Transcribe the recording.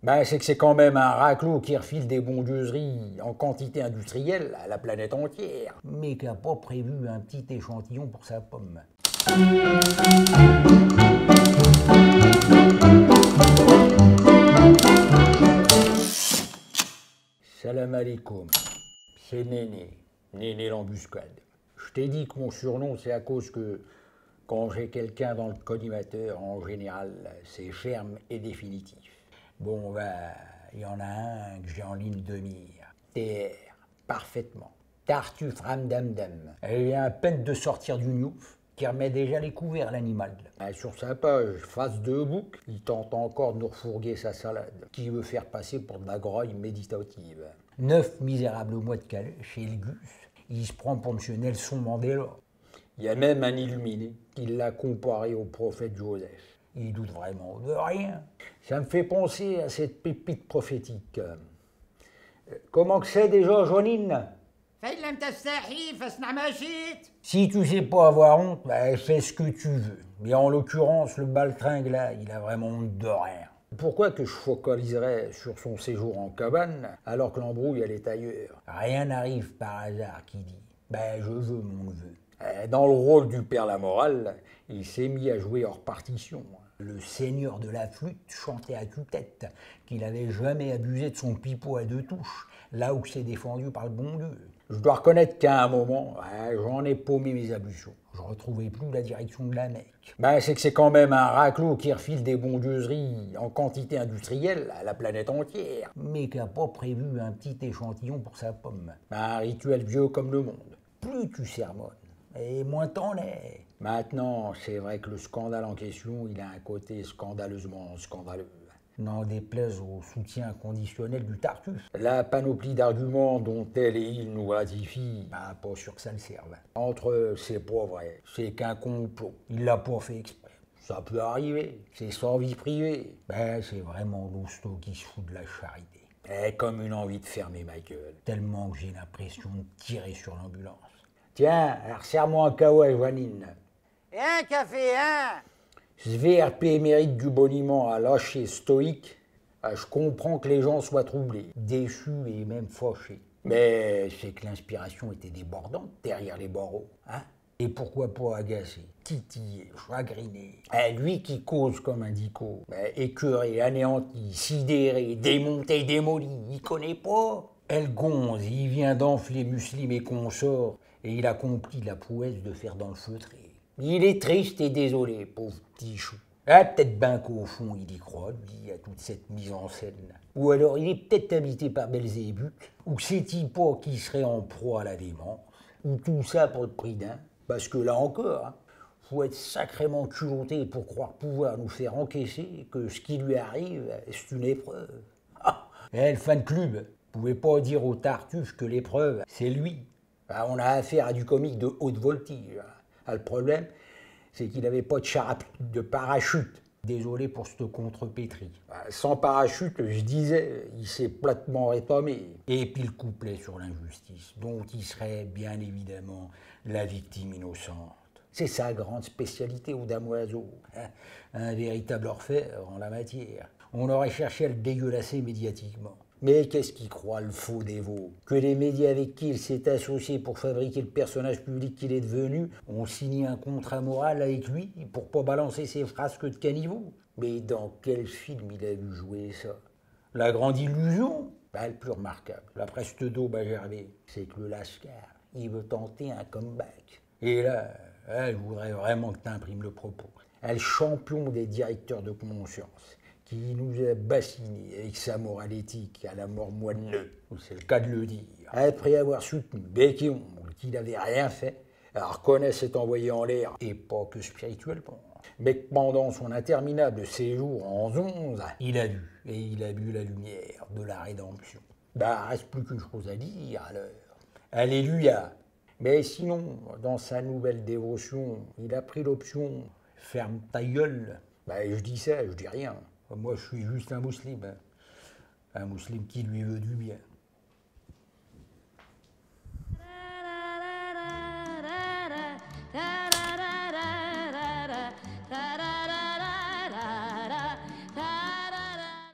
Ben, c'est que c'est quand même un raclot qui refile des bondieuseries en quantité industrielle à la planète entière, mais qui n'a pas prévu un petit échantillon pour sa pomme. Salam alaikum, c'est Néné, Néné l'embuscade. Je t'ai dit que mon surnom, c'est à cause que quand j'ai quelqu'un dans le collimateur, en général, c'est ferme et définitif. Bon, ben, il y en a un que j'ai en ligne de mire. TR, parfaitement. Tartuffe Ramdamdam. Elle vient à peine de sortir du Newf, qui remet déjà les couverts à l'animal. Sur sa page, face de bouc, il tente encore de nous refourguer sa salade, qui veut faire passer pour de la grogne méditative. 9 misérables mois de Calais, chez le Gus, il se prend pour M. Nelson Mandela. Il y a même un illuminé qui l'a comparé au prophète Joseph. Il doute vraiment de rien. Ça me fait penser à cette pépite prophétique. Comment que c'est déjà, Joanine? Si tu sais pas avoir honte, bah, fais ce que tu veux. Mais en l'occurrence, le baltringue là, il a vraiment honte de rien. Pourquoi que je focaliserais sur son séjour en cabane alors que l'embrouille elle est ailleurs? Rien n'arrive par hasard, qui dit. Ben je veux mon neveu. Dans le rôle du père la morale, il s'est mis à jouer hors partition. Le seigneur de la flûte chantait à tue-tête qu'il n'avait jamais abusé de son pipeau à 2 touches, là où c'est défendu par le bon Dieu. Je dois reconnaître qu'à un moment, j'en ai paumé mes ablutions. Je retrouvais plus la direction de la Mecque. Ben, c'est que c'est quand même un raclot qui refile des bondieuseries en quantité industrielle à la planète entière, mais qui n'a pas prévu un petit échantillon pour sa pomme. Un rituel vieux comme le monde. Plus tu sermonnes, et moins t'en es. Maintenant, c'est vrai que le scandale en question, il a un côté scandaleusement scandaleux. N'en déplaise au soutien inconditionnel du Tartuffe. La panoplie d'arguments dont elle et il nous ratifient, ben, pas sûr que ça le serve. Entre eux, c'est pas vrai, c'est qu'un complot. Il l'a pas fait exprès. Ça peut arriver, c'est sans vie privée. Ben, c'est vraiment l'hosto qui se fout de la charité. Et comme une envie de fermer ma gueule. Tellement que j'ai l'impression de tirer sur l'ambulance. Tiens, resserre-moi un KO à Joanine. Et un café, hein? Ce VRP émérite du boniment à lâche et stoïque, je comprends que les gens soient troublés, déçus et même fâchés. Mais c'est que l'inspiration était débordante derrière les barreaux, hein? Et pourquoi pas agacé, titillé, chagriné. Lui qui cause comme un dico, écœuré, anéanti, sidéré, démonté, démoli, il connaît pas. Elle gonze, il vient d'enfler Muslim et consorts, et il accomplit la prouesse de faire dans le feutré. Il est triste et désolé, pauvre petit chou. Peut-être ben qu'au fond, il y croit, lui, à toute cette mise en scène. Ou alors, il est peut-être habité par Belzébuth, ou c'est pas qui serait en proie à la démence, ou tout ça pour le prix d'un. Parce que là encore, faut être sacrément culotté pour croire pouvoir nous faire encaisser que ce qui lui arrive, c'est une épreuve. Le fan club pouvait pas dire au Tartuffe que l'épreuve, c'est lui. On a affaire à du comique de haute voltige. Le problème, c'est qu'il n'avait pas de parachute. Désolé pour cette contrepétrie. Sans parachute, je disais, il s'est platement rétamé. Et puis le couplet sur l'injustice, dont il serait bien évidemment la victime innocente. C'est sa grande spécialité au damoiseau. Un véritable orfèvre en la matière. On aurait cherché à le dégueulasser médiatiquement. Mais qu'est-ce qu'il croit, le faux dévot? Que les médias avec qui il s'est associé pour fabriquer le personnage public qu'il est devenu ont signé un contrat moral avec lui pour pas balancer ses frasques de caniveau? Mais dans quel film il a vu jouer ça? La Grande Illusion? Le plus remarquable, la Preste d'Aube à Gervais, c'est que le Lascar, il veut tenter un comeback. Et là, je voudrais vraiment que tu imprimes le propos. Le champion des directeurs de conscience, qui nous a bassinés avec sa morale éthique à la mort moelleux, c'est le cas de le dire. Après avoir soutenu bec et ongle qu'il n'avait rien fait, reconnaît s'être envoyé en l'air, et pas que spirituellement, mais que pendant son interminable séjour en 11, il a vu, et il a bu la lumière de la rédemption. Reste plus qu'une chose à dire alors. Alléluia. Mais sinon, dans sa nouvelle dévotion, il a pris l'option « ferme ta gueule ». Je dis ça, je dis rien. Moi, je suis juste un musulman. Un musulman qui lui veut du bien.